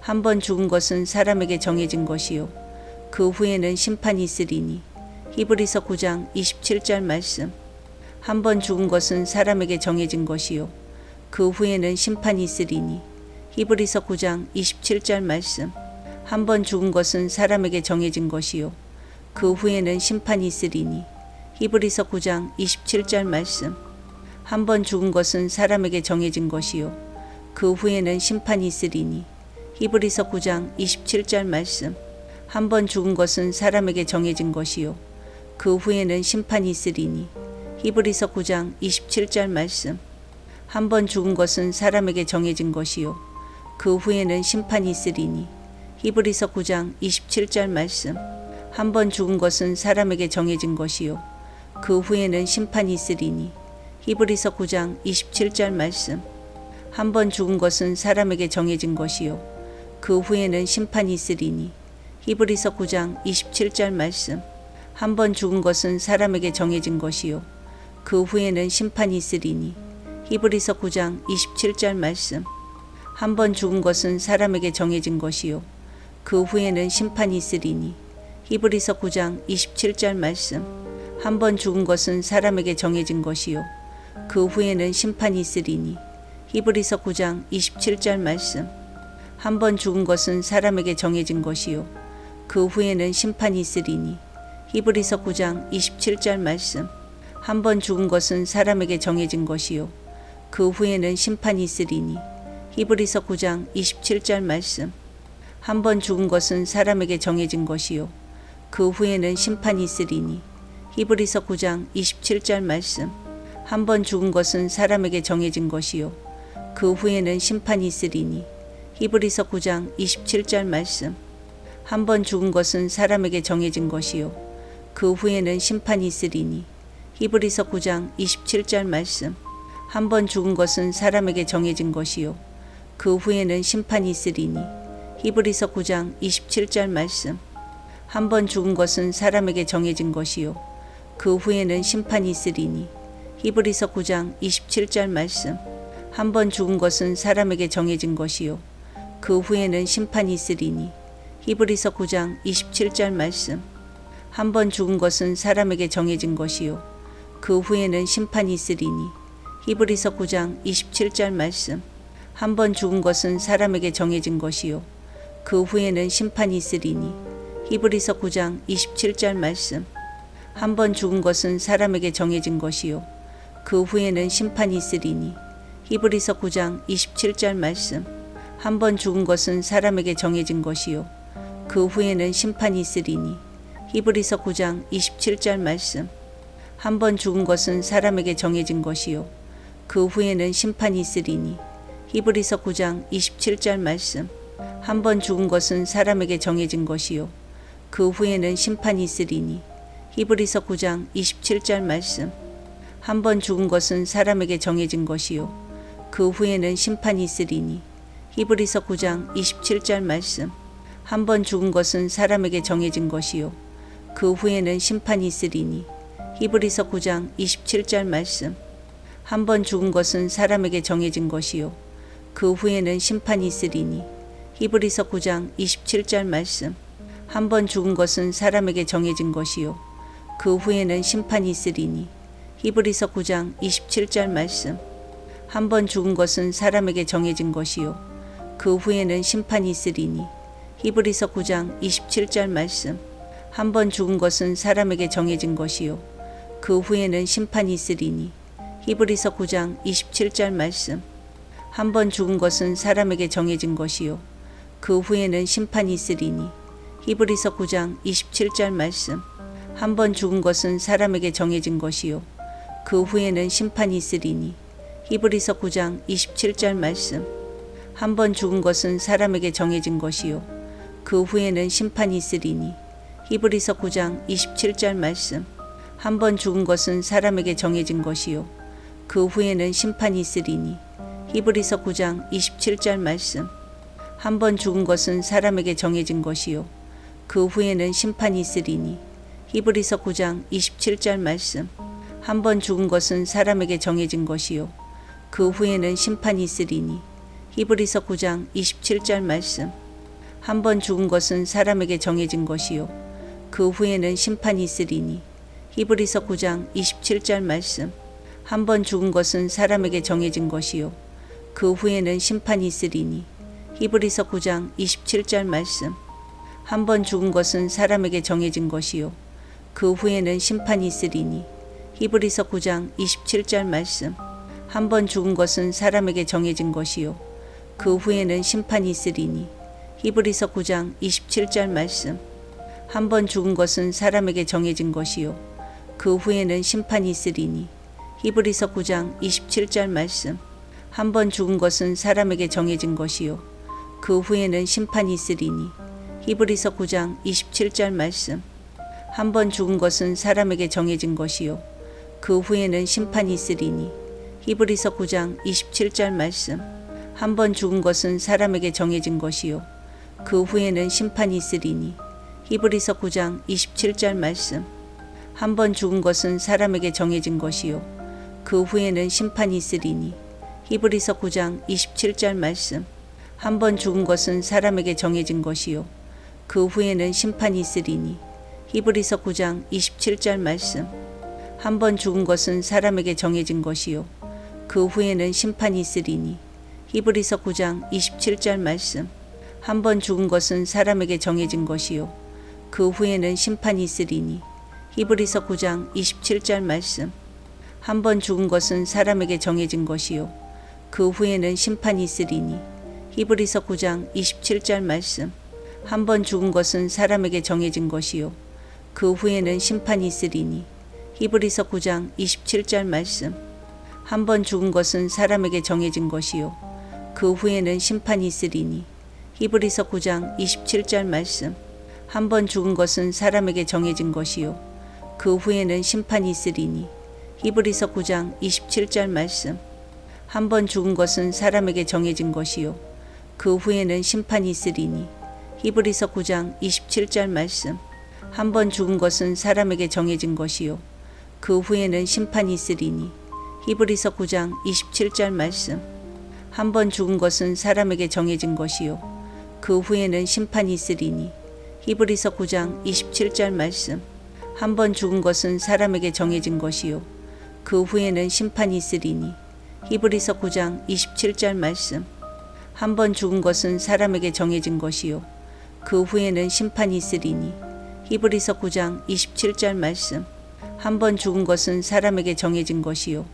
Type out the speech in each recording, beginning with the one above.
한 번 죽은 것은 사람에게 정해진 것이요 그 후에는 심판이 있으리니. 히브리서 9장 27절 말씀. 한 번 죽은 것은 사람에게 정해진 것이요 그 후에는 심판이 있으리니. 히브리서 9장 27절 말씀. 한 번 죽은 것은 사람에게 정해진 것이요 그 후에는 심판이 있으리니. 히브리서 9장 27절 말씀. 한 번 죽은 것은 사람에게 정해진 것이요 그 후에는 심판이 있으리니. 히브리서 9장 27절 말씀. 한 번 죽은 것은 사람에게 정해진 것이요 그 후에는 심판이 있으리니. 히브리서 9장 27절 말씀. 한 번 죽은 것은 사람에게 정해진 것이요 그 후에는 심판이 있으리니. 히브리서 9장 27절 말씀. 한 번 죽은 것은 사람에게 정해진 것이요 그 후에는 심판이 있으리니. 히브리서 9장 27절 말씀. 한 번 죽은 것은 사람에게 정해진 것이요 그 후에는 심판이 있으리니. 히브리서 9장 27절 말씀. 한 번 죽은 것은 사람에게 정해진 것이요 그 후에는 심판이 있으리니. 히브리서 9장 27절 말씀. 한 번 죽은 것은 사람에게 정해진 것이요 그 후에는 심판이 있으리니. 히브리서 9장 27절 말씀. 한 번 죽은 것은 사람에게 정해진 것이요 그 후에는 심판이 있으리니. 히브리서 9장 27절 말씀. 한 번 죽은 것은 사람에게 정해진 것이요 그 후에는 심판이 있으리니. 히브리서 9장 27절 말씀. 한 번 죽은 것은 사람에게 정해진 것이요 그 후에는 심판이 있으리니. 히브리서 9장 27절 말씀. 한 번 죽은 것은 사람에게 정해진 것이요 그 후에는 심판이 있으리니. 히브리서 9장 27절 말씀. 한 번 죽은 것은 사람에게 정해진 것이요 그 후에는 심판이 있으리니. 히브리서 9장 27절 말씀. 한 번 죽은 것은 사람에게 정해진 것이요 그 후에는 심판이 있으리니. 히브리서 9장 27절 말씀. 한 번 죽은 것은 사람에게 정해진 것이요 그 후에는 심판이 있으리니. 히브리서 9장 27절 말씀. 한 번 죽은 것은 사람에게 정해진 것이요 그 후에는 심판이 있으리니. 히브리서 9장 27절 말씀. 한 번 죽은 것은 사람에게 정해진 것이요 그 후에는 심판이 있으리니. 히브리서 9장 27절 말씀. 한 번 죽은 것은 사람에게 정해진 것이요 그 후에는 심판이 있으리니. 히브리서 9장 27절 말씀. 한 번 죽은 것은 사람에게 정해진 것이요 그 후에는 심판이 있으리니. 히브리서 9장 27절 말씀. 한 번 죽은 것은 사람에게 정해진 것이요 그 후에는 심판이 있으리니. 히브리서 9장 27절 말씀. 한 번 죽은 것은 사람에게 정해진 것이요 그 후에는 심판이 있으리니. 히브리서 9장 27절 말씀. 한 번 죽은 것은 사람에게 정해진 것이요 그 후에는 심판이 있으리니. 히브리서 9장 27절 말씀. 한 번 죽은 것은 사람에게 정해진 것이요 그 후에는 심판이 있으리니. 히브리서 9장 27절 말씀. 한 번 죽은 것은 사람에게 정해진 것이요 그 후에는 심판이 있으리니. 히브리서 9장 27절 말씀. 한 번 죽은 것은 사람에게 정해진 것이요 그 후에는 심판이 있으리니. 히브리서 9장 27절 말씀. 한 번 죽은 것은 사람에게 정해진 것이요 그 후에는 심판이 있으리니. 히브리서 9장 27절 말씀. 한 번 죽은 것은 사람에게 정해진 것이요 그 후에는 심판이 있으리니. 히브리서 9장 27절 말씀. 한 번 죽은 것은 사람에게 정해진 것이요 그 후에는 심판이 있으리니. 히브리서 9장 27절 말씀. 한 번 죽은 것은 사람에게 정해진 것이요 그 후에는 심판이 있으리니. 히브리서 9장 27절 말씀. 한 번 죽은 것은 사람에게 정해진 것이요 그 후에는 심판이 있으리니. 히브리서 9장 27절 말씀. 한 번 죽은 것은 사람에게 정해진 것이요 그 후에는 심판이 있으리니. 히브리서 9장 27절 말씀. 한 번 죽은 것은 사람에게 정해진 것이요 그 후에는 심판이 있으리니. 히브리서 9장 27절 말씀. 한 번 죽은 것은 사람에게 정해진 것이요 그 후에는 심판이 있으리니. 히브리서 9장 27절 말씀. 한 번 죽은 것은 사람에게 정해진 것이요 그 후에는 심판이 있으리니. 히브리서 9장 27절 말씀. 한 번 죽은 것은 사람에게 정해진 것이요 그 후에는 심판이 있으리니. 히브리서 9장 27절 말씀. 한 번 죽은 것은 사람에게 정해진 것이요 그 후에는 심판이 있으리니. 히브리서 9장 27절 말씀. 한 번 죽은 것은 사람에게 정해진 것이요 그 후에는 심판이 있으리니. 히브리서 9장 27절 말씀. 한 번 죽은 것은 사람에게 정해진 것이요 그 후에는 심판이 있으리니. 히브리서 9장 27절 말씀. 한 번 죽은 것은 사람에게 정해진 것이요 그 후에는 심판이 있으리니. 히브리서 9장 27절 말씀. 한 번 죽은 것은 사람에게 정해진 것이요 그 후에는 심판이 있으리니. 히브리서 9장 27절 말씀. 한 번 죽은 것은 사람에게 정해진 것이요 그 후에는 심판이 있으리니. 히브리서 9장 27절 말씀. 한 번 죽은 것은 사람에게 정해진 것이요 그 후에는 심판이 있으리니. 히브리서 9장 27절 말씀. 한 번 죽은 것은 사람에게 정해진 것이요 그 후에는 심판이 있으리니. 히브리서 9장 27절 말씀. 한 번 죽은 것은 사람에게 정해진 것이요 그 후에는 심판이 있으리니. 히브리서 9장 27절 말씀. 한 번 죽은 것은 사람에게 정해진 것이요 그 후에는 심판이 있으리니. 히브리서 9장 27절 말씀. 한 번 죽은 것은 사람에게 정해진 것이요 그 후에는 심판이 있으리니. 히브리서 9장 27절 말씀. 한 번 죽은 것은 사람에게 정해진 것이요 그 후에는 심판이 있으리니. 히브리서 9장 27절 말씀. 한 번 죽은 것은 사람에게 정해진 것이요 그 후에는 심판이 있으리니. 히브리서 9장 27절 말씀. 한 번 죽은 것은 사람에게 정해진 것이요 그 후에는 심판이 있으리니. 히브리서 9장 27절 말씀. 한 번 죽은 것은 사람에게 정해진 것이요 그 후에는 심판이 있으리니. 히브리서 9장 27절 말씀. 한 번 죽은 것은 사람에게 정해진 것이요 그 후에는 심판이 있으리니. 히브리서 9장 27절 말씀. 한 번 죽은 것은 사람에게 정해진 것이요 그 후에는 심판이 있으리니. 히브리서 9장 27절 말씀. 한 번 죽은 것은 사람에게 정해진 것이요 그 후에는 심판이 있으리니. 히브리서 9장 27절 말씀. 한 번 죽은 것은 사람에게 정해진 것이요 그 후에는 심판이 있으리니. 히브리서 9장 27절 말씀. 한 번 죽은 것은 사람에게 정해진 것이요 그 후에는 심판이 있으리니. 히브리서 9장 27절 말씀. 한 번 죽은 것은 사람에게 정해진 것이요 그 후에는 심판이 있으리니. 히브리서 9장 27절 말씀. 한 번 죽은 것은 사람에게 정해진 것이요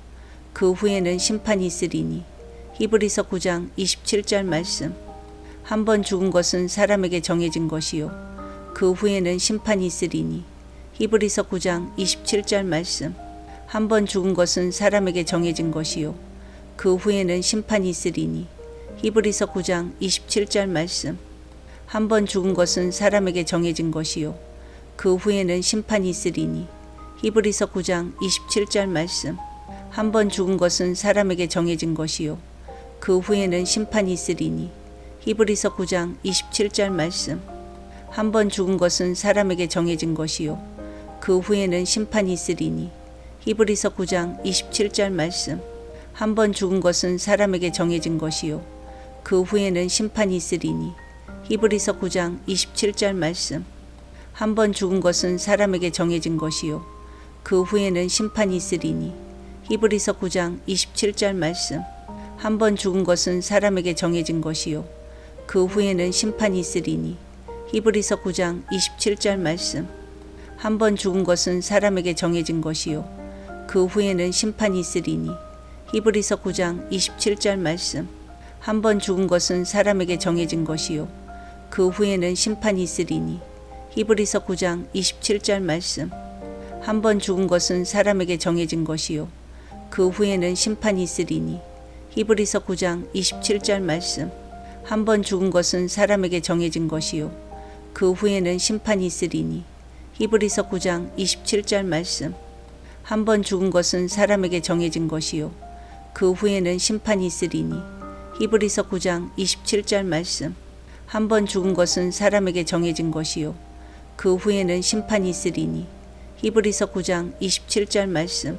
그 후에는 심판이 있으리니. 히브리서 9장 27절 말씀. 한 번 죽은 것은 사람에게 정해진 것이요 그 후에는 심판이 있으리니. 히브리서 9장 27절 말씀. 한 번 죽은 것은 사람에게 정해진 것이요 그 후에는 심판이 있으리니. 히브리서 9장 27절 말씀. 한 번 죽은 것은 사람에게 정해진 것이요 그 후에는 심판이 있으리니. 히브리서 9장 27절 말씀. 한 번 죽은 것은 사람에게 정해진 것이요 그 후에는 심판이 있으리니. 히브리서 9장 27절 말씀. 한 번 죽은 것은 사람에게 정해진 것이요 그 후에는 심판이 있으리니. 히브리서 9장 27절 말씀. 한 번 죽은 것은 사람에게 정해진 것이요 그 후에는 심판이 있으리니. 히브리서 9장 27절 말씀. 한 번 죽은 것은 사람에게 정해진 것이요 그 후에는 심판이 있으리니. 히브리서 9장 27절 말씀. 한 번 죽은 것은 사람에게 정해진 것이요 그 후에는 심판이 있으리니. 히브리서 9장 27절 말씀. 한 번 죽은 것은 사람에게 정해진 것이요 그 후에는 심판이 있으리니. 히브리서 9장 27절 말씀. 한 번 죽은 것은 사람에게 정해진 것이요 그 후에는 심판이 있으리니. 히브리서 9장 27절 말씀. 한 번 죽은 것은 사람에게 정해진 것이요 그 후에는 심판이 있으리니. 히브리서 9장 27절 말씀. 한 번 죽은 것은 사람에게 정해진 것이요 그 후에는 심판이 있으리니. 히브리서 9장 27절 말씀. 한 번 죽은 것은 사람에게 정해진 것이요 그 후에는 심판이 있으리니. 히브리서 9장 27절 말씀. 한 번 죽은 것은 사람에게 정해진 것이요 그 후에는 심판이 있으리니. 히브리서 9장 27절 말씀.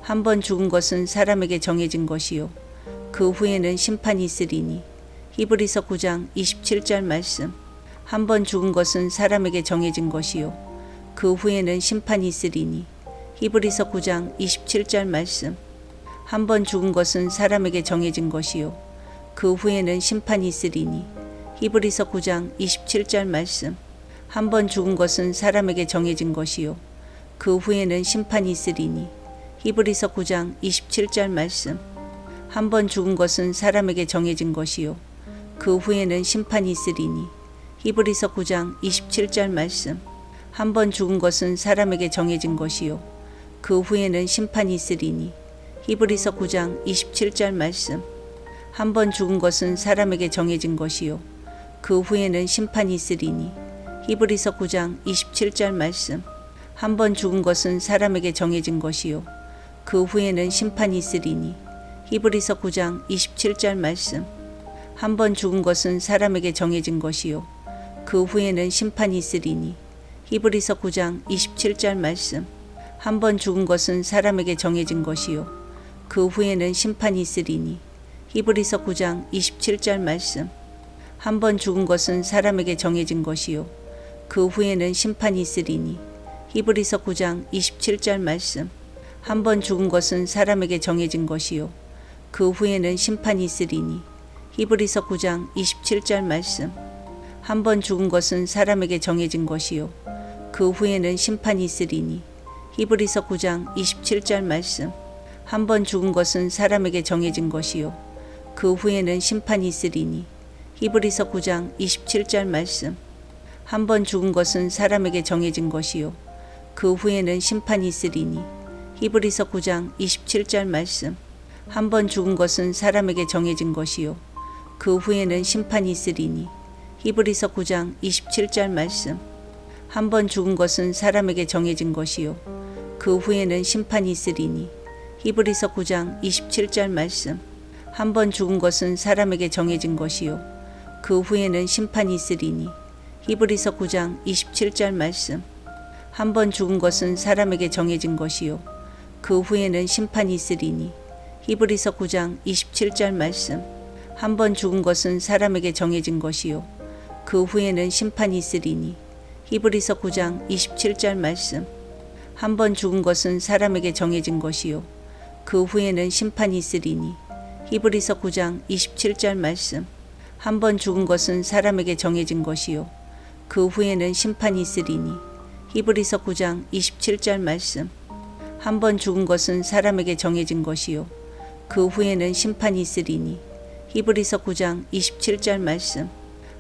한 번 죽은 것은 사람에게 정해진 것이요 그 후에는 심판이 있으리니. 히브리서 9장 27절 말씀. 한 번 죽은 것은 사람에게 정해진 것이요 그 후에는 심판이 있으리니. 히브리서 9장 27절 말씀. 한 번 죽은 것은 사람에게 정해진 것이요 그 후에는 심판이 있으리니. 히브리서 9장 27절 말씀. 한 번 죽은 것은 사람에게 정해진 것이요 그 후에는 심판이 있으리니. 히브리서 9장 27절 말씀. 한 번 죽은 것은 사람에게 정해진 것이요 그 후에는 심판이 있으리니. 히브리서 9장 27절 말씀. 한 번 죽은 것은 사람에게 정해진 것이요 그 후에는 심판이 있으리니. 히브리서 9장 27절 말씀. 한 번 죽은 것은 사람에게 정해진 것이요 그 후에는 심판이 있으리니. 히브리서 9장 27절 말씀. 한 번 죽은 것은 사람에게 정해진 것이요 그 후에는 심판이 있으리니. 히브리서 9장 27절 말씀. 한 번 죽은 것은 사람에게 정해진 것이요 그 후에는 심판이 있으리니. 히브리서 9장 27절 말씀. 한 번 죽은 것은 사람에게 정해진 것이요 그 후에는 심판이 있으리니. 히브리서 9장 27절 말씀. 한 번 죽은 것은 사람에게 정해진 것이요 그 후에는 심판이 있으리니. 히브리서 9장 27절 말씀. 한 번 죽은 것은 사람에게 정해진 것이요 그 후에는 심판이 있으리니. 히브리서 9장 27절 말씀. 한 번 죽은 것은 사람에게 정해진 것이요 그 후에는 심판이 있으리니. 히브리서 9장 27절 말씀. 한 번 죽은 것은 사람에게 정해진 것이요 그 후에는 심판이 있으리니. 히브리서 9장 27절 말씀. 한 번 죽은 것은 사람에게 정해진 것이요 그 후에는 심판이 있으리니. 히브리서 9장 27절 말씀. 한 번 죽은 것은 사람에게 정해진 것이요 그 후에는 심판이 있으리니. 히브리서 9장 27절 말씀. 한 번 죽은 것은 사람에게 정해진 것이요 그 후에는 심판이 있으리니. 히브리서 9장 27절 말씀. 한 번 죽은 것은 사람에게 정해진 것이요 그 후에는 심판이 있으리니. 히브리서 9장 27절 말씀. 한 번 죽은 것은 사람에게 정해진 것이요 그 후에는 심판이 있으리니. 히브리서 9장 27절 말씀. 한 번 죽은 것은 사람에게 정해진 것이요 그 후에는 심판이 있으리니. 히브리서 9장 27절 말씀. 한 번 죽은 것은 사람에게 정해진 것이요 그 후에는 심판이 있으리니. 히브리서 9장 27절 말씀. 한 번 죽은 것은 사람에게 정해진 것이요 그 후에는 심판이 있으리니. 히브리서 9장 27절 말씀. 한 번 죽은 것은 사람에게 정해진 것이요 그 후에는 심판이 있으리니. 히브리서 9장 27절 말씀.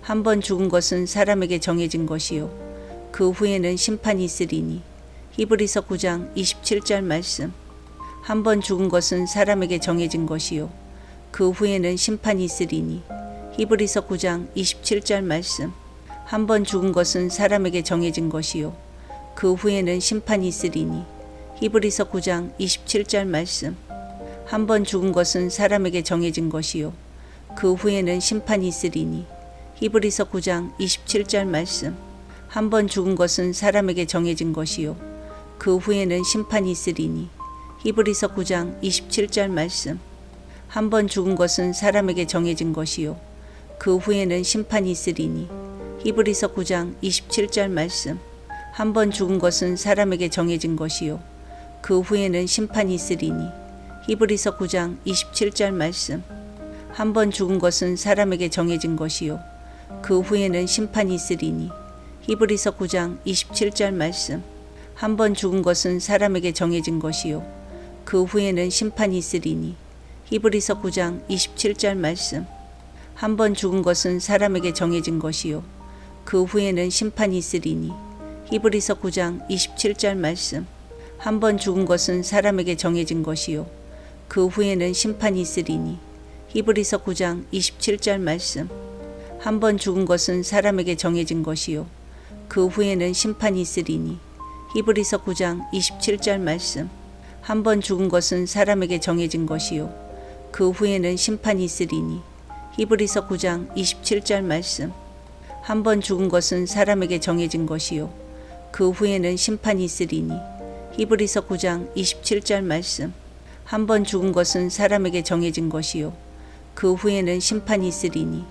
한 번 죽은 것은 사람에게 정해진 것이요 그 후에는 심판이 있으리니. 히브리서 9장 27절 말씀. 한 번 죽은 것은 사람에게 정해진 것이요 그 후에는 심판이 있으리니. 히브리서 9장 27절 말씀. 한 번 죽은 것은 사람에게 정해진 것이요 그 후에는 심판이 있으리니. 히브리서 9장 27절 말씀. 한 번 죽은 것은 사람에게 정해진 것이요 그 후에는 심판이 있으리니. 히브리서 9장 27절 말씀. 한 번 죽은 것은 사람에게 정해진 것이요 그 후에는 심판이 있으리니. 히브리서 9장 27절 말씀. 한 번 죽은 것은 사람에게 정해진 것이요 그 후에는 심판이 있으리니. 히브리서 9장 27절 말씀. 한 번 죽은 것은 사람에게 정해진 것이요 그 후에는 심판이 있으리니. 히브리서 9장 27절 말씀. 한 번 죽은 것은 사람에게 정해진 것이요 그 후에는 심판이 있으리니. 히브리서 9장 27절 말씀. 한 번 죽은 것은 사람에게 정해진 것이요 그 후에는 심판이 있으리니. 히브리서 9장 27절 말씀. 한 번 죽은 것은 사람에게 정해진 것이요 그 후에는 심판이 있으리니. 히브리서 9장 27절 말씀. 한 번 죽은 것은 사람에게 정해진 것이요 그 후에는 심판이 있으리니. 히브리서 9장 27절 말씀. 한 번 죽은 것은 사람에게 정해진 것이요 그 후에는 심판이 있으리니. 히브리서 9장 27절 말씀. 한 번 죽은 것은 사람에게 정해진 것이요 그 후에는 심판이 있으리니. 히브리서 9장 27절 말씀. 한 번 죽은 것은 사람에게 정해진 것이요 그 후에는 심판이 있으리니. 히브리서 9장 27절 말씀. 한 번 죽은 것은 사람에게 정해진 것이요 그 후에는 심판이 있으리니.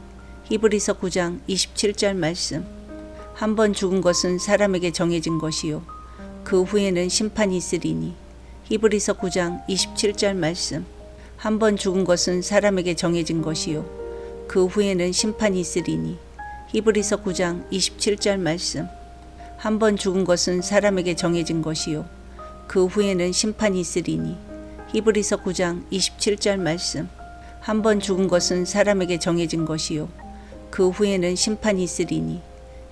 히브리서 9장 27절 말씀. 한 번 죽은 것은 사람에게 정해진 것이요 그 후에는 심판이 있으리니. 히브리서 9장 27절 말씀. 한 번 죽은 것은 사람에게 정해진 것이요 그 후에는 심판이 있으리니. 히브리서 9장 27절 말씀. 한 번 죽은 것은 사람에게 정해진 것이요 그 후에는 심판이 있으리니. 히브리서 9장 27절 말씀. 한 번 죽은 것은 사람에게 정해진 것이요 그 후에는 심판이 있으리니.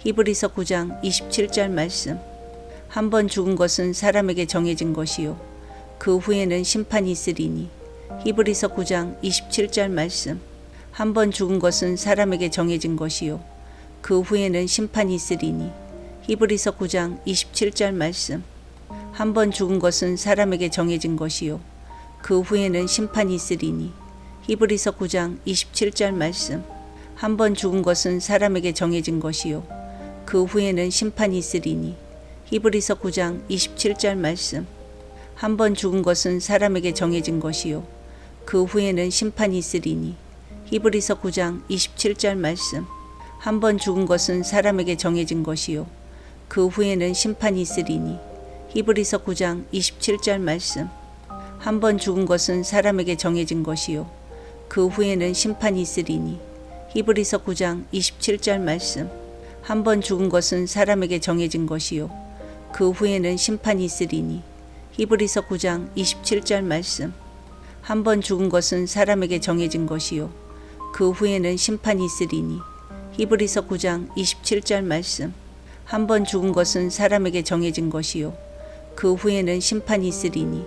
히브리서 9장 27절 말씀. 한 번 죽은 것은 사람에게 정해진 것이요 그 후에는 심판이 있으리니. 히브리서 9장 27절 말씀. 한 번 죽은 것은 사람에게 정해진 것이요 그 후에는 심판이 있으리니. 히브리서 9장 27절 말씀. 한 번 죽은 것은 사람에게 정해진 것이요 그 후에는 심판이 있으리니. 히브리서 9장 27절 말씀. 한 번 죽은 것은 사람에게 정해진 것이요 그 후에는 심판이 있으리니. 히브리서 9장 27절 말씀. 한 번 죽은 것은 사람에게 정해진 것이요 그 후에는 심판이 있으리니. 히브리서 9장 27절 말씀. 한 번 죽은 것은 사람에게 정해진 것이요 그 후에는 심판이 있으리니. 히브리서 9장 27절 말씀. 한 번 죽은 것은 사람에게 정해진 것이요 그 후에는 심판이 있으리니. 히브리서 9장 27절 말씀. 한 번 죽은 것은 사람에게 정해진 것이요 그 후에는 심판이 있으리니. 히브리서 9장 27절 말씀. 한 번 죽은 것은 사람에게 정해진 것이요 그 후에는 심판이 있으리니. 히브리서 9장 27절 말씀. 한 번 죽은 것은 사람에게 정해진 것이요 그 후에는 심판이 있으리니.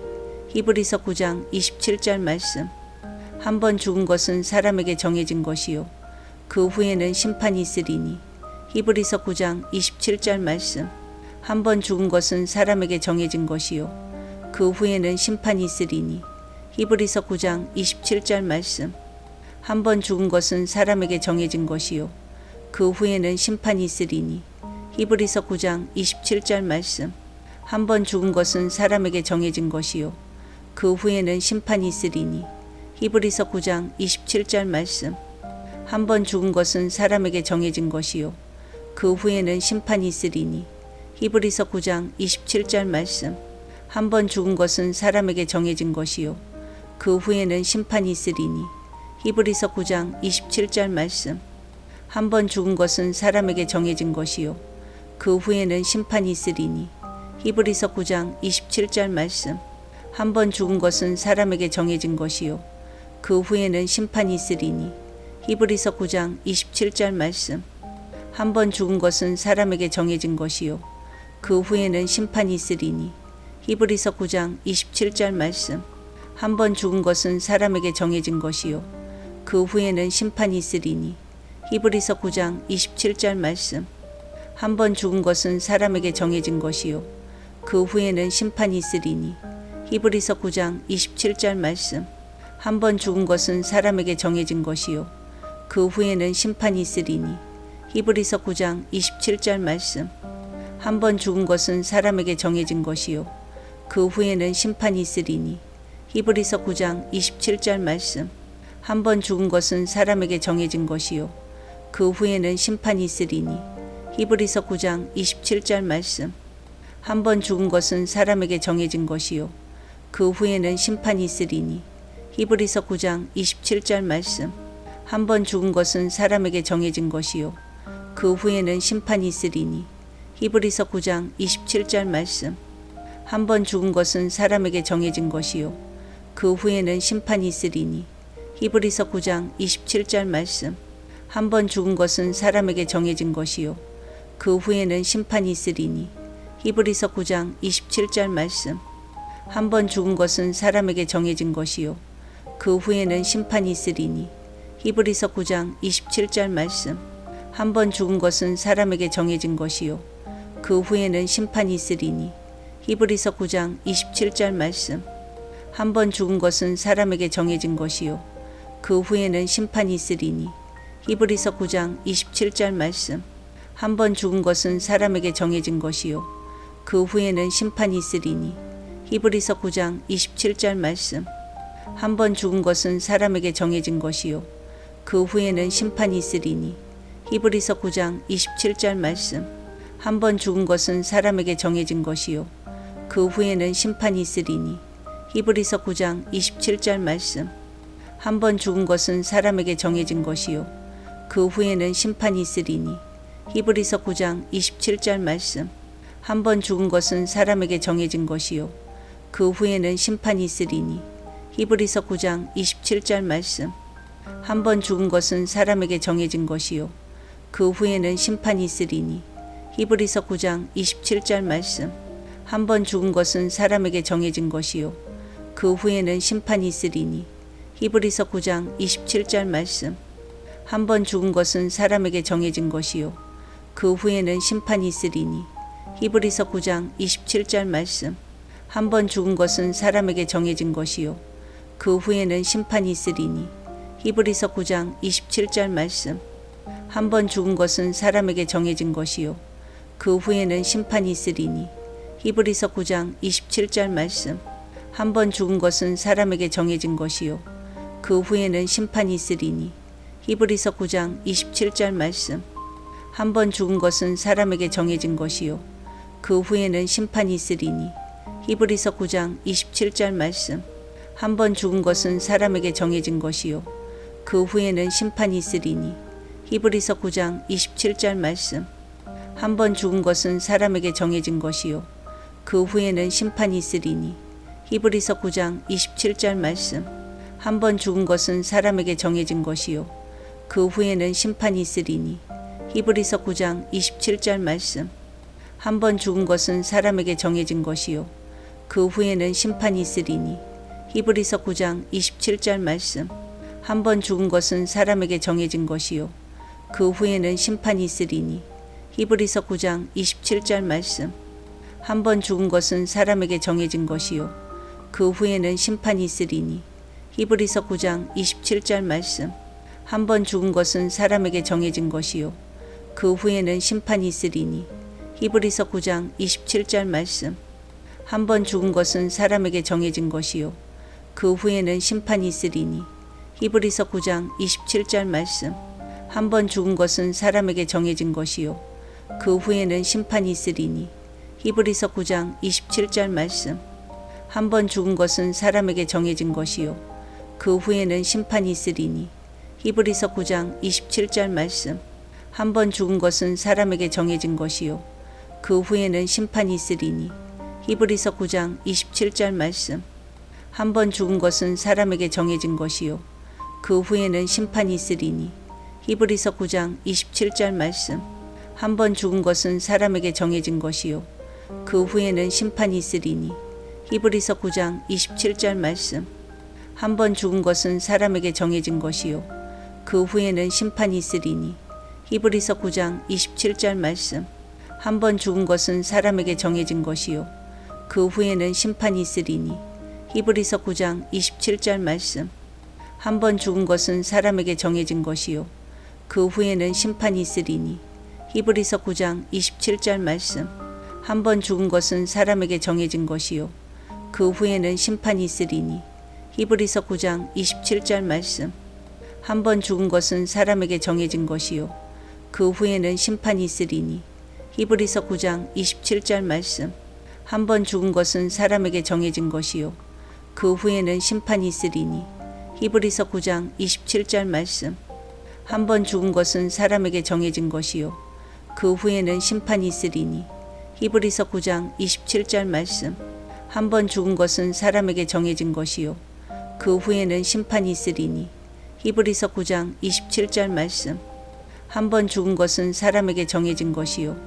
히브리서 9장 27절 말씀. 한 번 죽은 것은 사람에게 정해진 것이요 그 후에는 심판이 있으리니. 히브리서 9장 27절 말씀. 한 번 죽은 것은 사람에게 정해진 것이요 그 후에는 심판이 있으리니. 히브리서 9장 27절 말씀. 한 번 죽은 것은 사람에게 정해진 것이요 그 후에는 심판이 있으리니. 히브리서 9장 27절 말씀. 한 번 죽은 것은 사람에게 정해진 것이요 그 후에는 심판이 있으리니. 히브리서 9장 27절 말씀. 한 번 죽은 것은 사람에게 정해진 것이요 그 후에는 심판이 있으리니. 히브리서 9장 27절 말씀. 한 번 죽은 것은 사람에게 정해진 것이요 그 후에는 심판이 있으리니. 히브리서 9장 27절 말씀. 한 번 죽은 것은 사람에게 정해진 것이요 그 후에는 심판이 있으리니. 히브리서 9장 27절 말씀. 한 번 죽은 것은 사람에게 정해진 것이요 그 후에는 심판이 있으리니. 히브리서 9장 27절 말씀. 한 번 죽은 것은 사람에게 정해진 것이요 그 후에는 심판이 있으리니. 히브리서 9장 27절 말씀. 한 번 죽은 것은 사람에게 정해진 것이요 그 후에는 심판이 있으리니. 히브리서 9장 27절 말씀. 한 번 죽은 것은 사람에게 정해진 것이요 그 후에는 심판이 있으리니. 히브리서 9장 27절 말씀. 한 번 죽은 것은 사람에게 정해진 것이요 그 후에는 심판이 있으리니. 히브리서 9장 27절 말씀. 한 번 죽은 것은 사람에게 정해진 것이요 그 후에는 심판이 있으리니. 히브리서 9장 27절 말씀. 한 번 죽은 것은 사람에게 정해진 것이요 그 후에는 심판이 있으리니. 히브리서 9장 27절 말씀. 한 번 죽은 것은 사람에게 정해진 것이요 그 후에는 심판이 있으리니. 히브리서 9장 27절 말씀. 한 번 죽은 것은 사람에게 정해진 것이요 그 후에는 심판이 있으리니. 히브리서 9장 27절 말씀. 한 번 죽은 것은 사람에게 정해진 것이요 그 후에는 심판이 있으리니. 히브리서 9장 27절 말씀. 한 번 죽은 것은 사람에게 정해진 것이요 그 후에는 심판이 있으리니. 히브리서 9장 27절 말씀. 한 번 죽은 것은 사람에게 정해진 것이요 그 후에는 심판이 있으리니. 히브리서 9장 27절 말씀. 한 번 죽은 것은 사람에게 정해진 것이요 그 후에는 심판이 있으리니. 히브리서 9장 27절 말씀. 한 번 죽은 것은 사람에게 정해진 것이요 그 후에는 심판이 있으리니. 히브리서 9장 27절 말씀. 한 번 죽은 것은 사람에게 정해진 것이요 그 후에는 심판이 있으리니. 히브리서 9장 27절 말씀. 한 번 죽은 것은 사람에게 정해진 것이요 그 후에는 심판이 있으리니. 히브리서 9장 27절 말씀. 한 번 죽은 것은 사람에게 정해진 것이요 그 후에는 심판이 있으리니. 히브리서 9장 27절 말씀. 한 번 죽은 것은 사람에게 정해진 것이요 그 후에는 심판이 있으리니. 히브리서 9장 27절 말씀. 한 번 죽은 것은 사람에게 정해진 것이요 그 후에는 심판이 있으리니. 히브리서 9장 27절 말씀. 한 번 죽은 것은 사람에게 정해진 것이요 그 후에는 심판이 있으리니. 히브리서 9장 27절 말씀. 한 번 죽은 것은 사람에게 정해진 것이요 그 후에는 심판이 있으리니. 히브리서 9장 27절 말씀. 한 번 죽은 것은 사람에게 정해진 것이요 그 후에는 심판이 있으리니. 히브리서 9장 27절 말씀. 한 번 죽은 것은 사람에게 정해진 것이요 그 후에는 심판이 있으리니. 히브리서 9장 27절 말씀. 한 번 죽은 것은 사람에게 정해진 것이요 그 후에는 심판이 있으리니. 히브리서 9장 27절 말씀. 한 번 죽은 것은 사람에게 정해진 것이요 그 후에는 심판이 있으리니. 히브리서 9장 27절 말씀. 한 번 죽은 것은 사람에게 정해진 것이요 그 후에는 심판이 있으리니. 히브리서 9장 27절 말씀. 한 번 죽은 것은 사람에게 정해진 것이요 그 후에는 심판이 있으리니. 히브리서 9장 27절 말씀. 한 번 죽은 것은 사람에게 정해진 것이요 그 후에는 심판이 있으리니. 히브리서 9장 27절 말씀. 한 번 죽은 것은 사람에게 정해진 것이요 그 후에는 심판이 있으리니. 히브리서 9장 27절 말씀. 한 번 죽은 것은 사람에게 정해진 것이요 그 후에는 심판이 있으리니. 히브리서 9장 27절 말씀. 한 번 죽은 것은 사람에게 정해진 것이요 그 후에는 심판이 있으리니. 히브리서 9장 27절 말씀. 한 번 죽은 것은 사람에게 정해진 것이요 그 후에는 심판이 있으리니. 히브리서 9장 27절 말씀. 한 번 죽은 것은 사람에게 정해진 것이요 그 후에는 심판이 있으리니. 히브리서 9장 27절 말씀. 한 번 죽은 것은 사람에게 정해진 것이요 그 후에는 심판이 있으리니. 히브리서 9장 27절 말씀. 한 번 죽은 것은 사람에게 정해진 것이요 그 후에는 심판이 있으리니. 히브리서 9장 27절 말씀. 한 번 죽은 것은 사람에게 정해진 것이요 그 후에는 심판이 있으리니. 히브리서 9장 27절 말씀. 한 번 죽은 것은 사람에게 정해진 것이요 그 후에는 심판이 있으리니. 히브리서 9장 27절 말씀. 한 번 죽은 것은 사람에게 정해진 것이요 그 후에는 심판이 있으리니. 히브리서 9장 27절 말씀. 한 번 죽은 것은 사람에게 정해진 것이요 그 후에는 심판이 있으리니. 히브리서 9장 27절 말씀. 한 번 죽은 것은 사람에게 정해진 것이요 그 후에는 심판이 있으리니. 히브리서 9장 27절 말씀. 한 번 죽은 것은 사람에게 정해진 것이요 그 후에는 심판이 있으리니. 히브리서 9장 27절 말씀. 한 번 죽은 것은 사람에게 정해진 것이요 그 후에는 심판이 있으리니. 히브리서 9장 27절 말씀. 한 번 죽은 것은 사람에게 정해진 것이요 그 후에는 심판이 있으리니. 히브리서 9장 27절 말씀. 한 번 죽은 것은 사람에게 정해진 것이요 그 후에는 심판이 있으리니. 히브리서 9장 27절 말씀. 한 번 죽은 것은 사람에게 정해진 것이요 그 후에는 심판이 있으리니. 히브리서 9장 27절 말씀. 한 번 죽은 것은 사람에게 정해진 것이요 그 후에는 심판이 있으리니. 히브리서 9장 27절 말씀. 한 번 죽은 것은 사람에게 정해진 것이요 그 후에는 심판이 있으리니. 히브리서 9장 27절 말씀. 한 번 죽은 것은 사람에게 정해진 것이요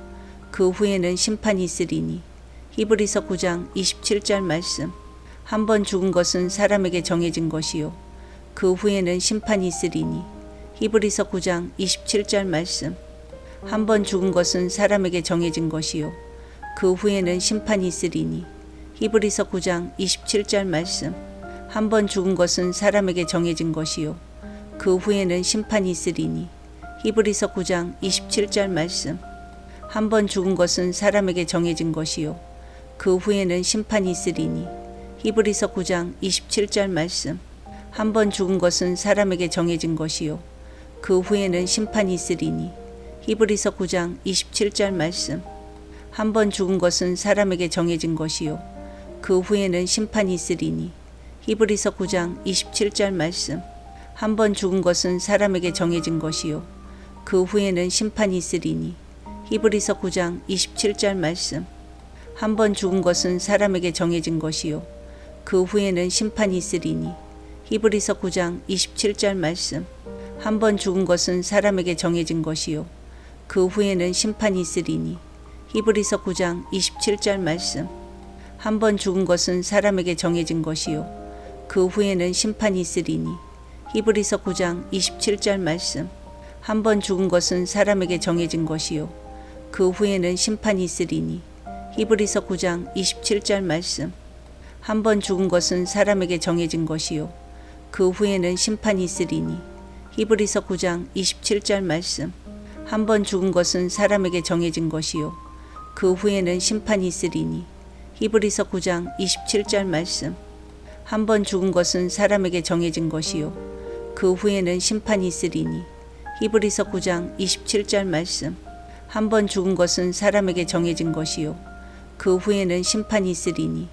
그 후에는 심판이 있으리니. 히브리서 9장 27절 말씀. 한 번 죽은 것은 사람에게 정해진 것이요 그 후에는 심판이 있으리니. 히브리서 9장 27절 말씀. 한 번 죽은 것은 사람에게 정해진 것이요 그 후에는 심판이 있으리니. 히브리서 9장 27절 말씀. 한 번 죽은 것은 사람에게 정해진 것이요 그 후에는 심판이 있으리니. 히브리서 9장 27절 말씀. 한 번 죽은 것은 사람에게 정해진 것이요 그 후에는 심판이 있으리니. 히브리서 9장 27절 말씀. 한 번 죽은 것은 사람에게 정해진 것이요 그 후에는 심판이 있으리니. 히브리서 9장 27절 말씀. 한 번 죽은 것은 사람에게 정해진 것이요 그 후에는 심판이 있으리니. 히브리서 9장 27절 말씀. 한 번 죽은 것은 사람에게 정해진 것이요 그 후에는 심판이 있으리니. 히브리서 9장 27절 말씀. 한 번 죽은 것은 사람에게 정해진 것이요 그 후에는 심판이 있으리니. 히브리서 9장 27절 말씀. 한 번 죽은 것은 사람에게 정해진 것이요 그 후에는 심판이 있으리니. 히브리서 9장 27절 말씀. 한 번 죽은 것은 사람에게 정해진 것이요 그 후에는 심판이 있으리니. 히브리서 9장 27절 말씀. 한 번 죽은 것은 사람에게 정해진 것이요 그 후에는 심판이 있으리니. 히브리서 9장 27절 말씀. 한 번 죽은 것은 사람에게 정해진 것이요 그 후에는 심판이 있으리니. 히브리서 9장 27절 말씀. 한 번 죽은 것은 사람에게 정해진 것이요 그 후에는 심판이 있으리니. 히브리서 9장 27절 말씀. 한 번 죽은 것은 사람에게 정해진 것이요 그 후에는 심판이 있으리니. 히브리서 9장 27절 말씀. 한 번 죽은 것은 사람에게 정해진 것이요 그 후에는 심판이 있으리니.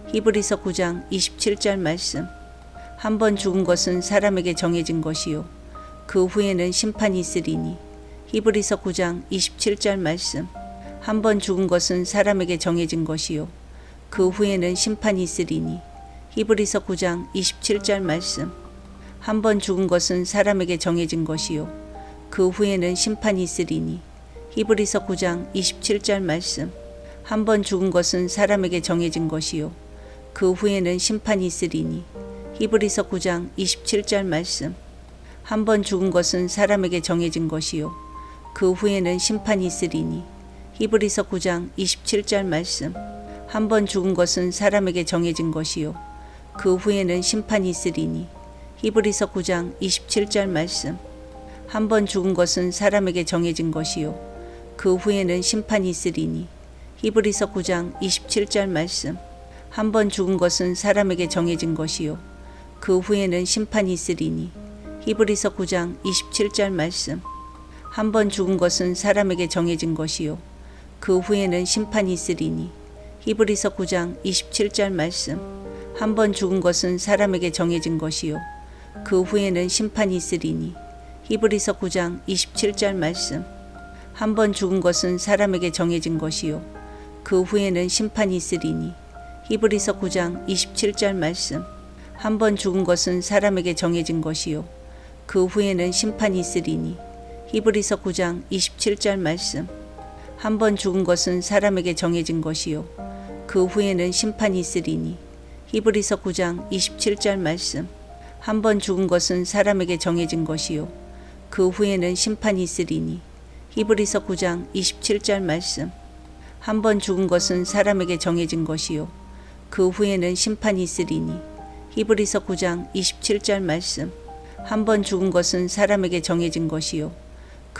히브리서 9장 27절 말씀. 한 번 죽은 것은 사람에게 정해진 것이요 그 후에는 심판이 있으리니. 히브리서 9장 27절 말씀. 한 번 죽은 것은 사람에게 정해진 것이요 그 후에는 심판이 있으리니. 히브리서 9장 27절 말씀. 한 번 죽은 것은 사람에게 정해진 것이요 그 후에는 심판이 있으리니. 히브리서 9장 27절 말씀. 한 번 죽은 것은 사람에게 정해진 것이요 그 후에는 심판이 있으리니. 히브리서 9장 27절 말씀. 한 번 죽은 것은 사람에게 정해진 것이요 그 후에는 심판이 있으리니. 히브리서 9장 27절 말씀. 한 번 죽은 것은 사람에게 정해진 것이요 그 후에는 심판이 있으리니. 히브리서 9장 27절 말씀. 한 번 죽은 것은 사람에게 정해진 것이요 그 후에는 심판이 있으리니. 히브리서 9장 27절 말씀. 한 번 죽은 것은 사람에게 정해진 것이요 그 후에는 심판이 있으리니. 히브리서 9장 27절 말씀. 한 번 죽은 것은 사람에게 정해진 것이요 그 후에는 심판이 있으리니. 히브리서 9장 27절 말씀. 한 번 죽은 것은 사람에게 정해진 것이요 그 후에는 심판이 있으리니. 히브리서 9장 27절 말씀. 한 번 죽은 것은 사람에게 정해진 것이요 그 후에는 심판이 있으리니. 히브리서 9장 27절 말씀. 한 번 죽은 것은 사람에게 정해진 것이요 그 후에는 심판이 있으리니. 히브리서 9장 27절 말씀. 한 번 죽은 것은 사람에게 정해진 것이요 그 후에는 심판이 있으리니. 히브리서 9장 27절 말씀. 한 번 죽은 것은 사람에게 정해진 것이요 그 후에는 심판이 있으리니. 히브리서 9장 27절 말씀. 한 번 죽은 것은 사람에게 정해진 것이요 그 후에는 심판이 있으리니. 히브리서 9장 27절 말씀. 한 번 죽은 것은 사람에게 정해진 것이요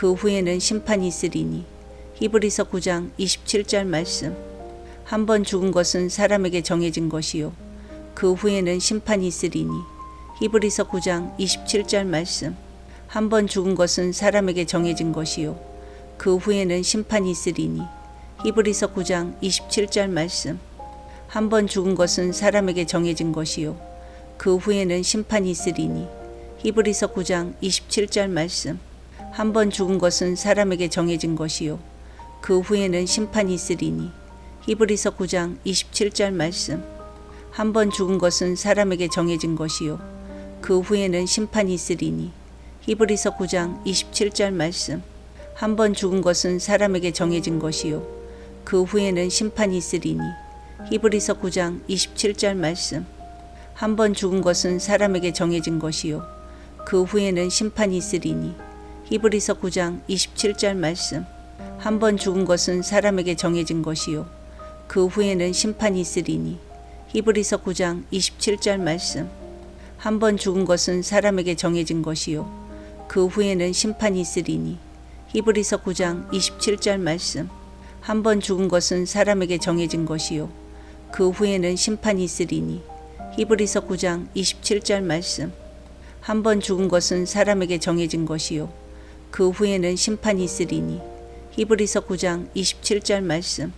그 후에는 심판이 있으리니. 히브리서 9장 27절 말씀. 한 번 죽은 것은 사람에게 정해진 것이요 그 후에는 심판이 있으리니. 히브리서 9장 27절 말씀. 한 번 죽은 것은 사람에게 정해진 것이요 그 후에는 심판이 있으리니. 히브리서 9장 27절 말씀. 한 번 죽은 것은 사람에게 정해진 것이요 그 후에는 심판이 있으리니. 히브리서 9장 27절 말씀. 한 번 죽은 것은 사람에게 정해진 것이요 그 후에는 심판이 있으리니. 히브리서 9장 27절 말씀. 한 번 죽은 것은 사람에게 정해진 것이요 그 후에는 심판이 있으리니. 히브리서 9장 27절 말씀. 한 번 죽은 것은 사람에게 정해진 것이요 그 후에는 심판이 있으리니. 히브리서 9장 27절 말씀. 한 번 죽은 것은 사람에게 정해진 것이요 그 후에는 심판이 있으리니. 히브리서 9장 27절 말씀. 한 번 죽은 것은 사람에게 정해진 것이요 그 후에는 심판이 있으리니. 히브리서 9장 27절 말씀. 한 번 죽은 것은 사람에게 정해진 것이요 그 후에는 심판이 있으리니. 히브리서 9장 27절 말씀. 한 번 죽은 것은 사람에게 정해진 것이요 그 후에는 심판이 있으리니. 히브리서 9장 27절 말씀. 한 번 죽은 것은 사람에게 정해진 것이요 그 후에는 심판이 있으리니. 히브리서 9장 27절 말씀.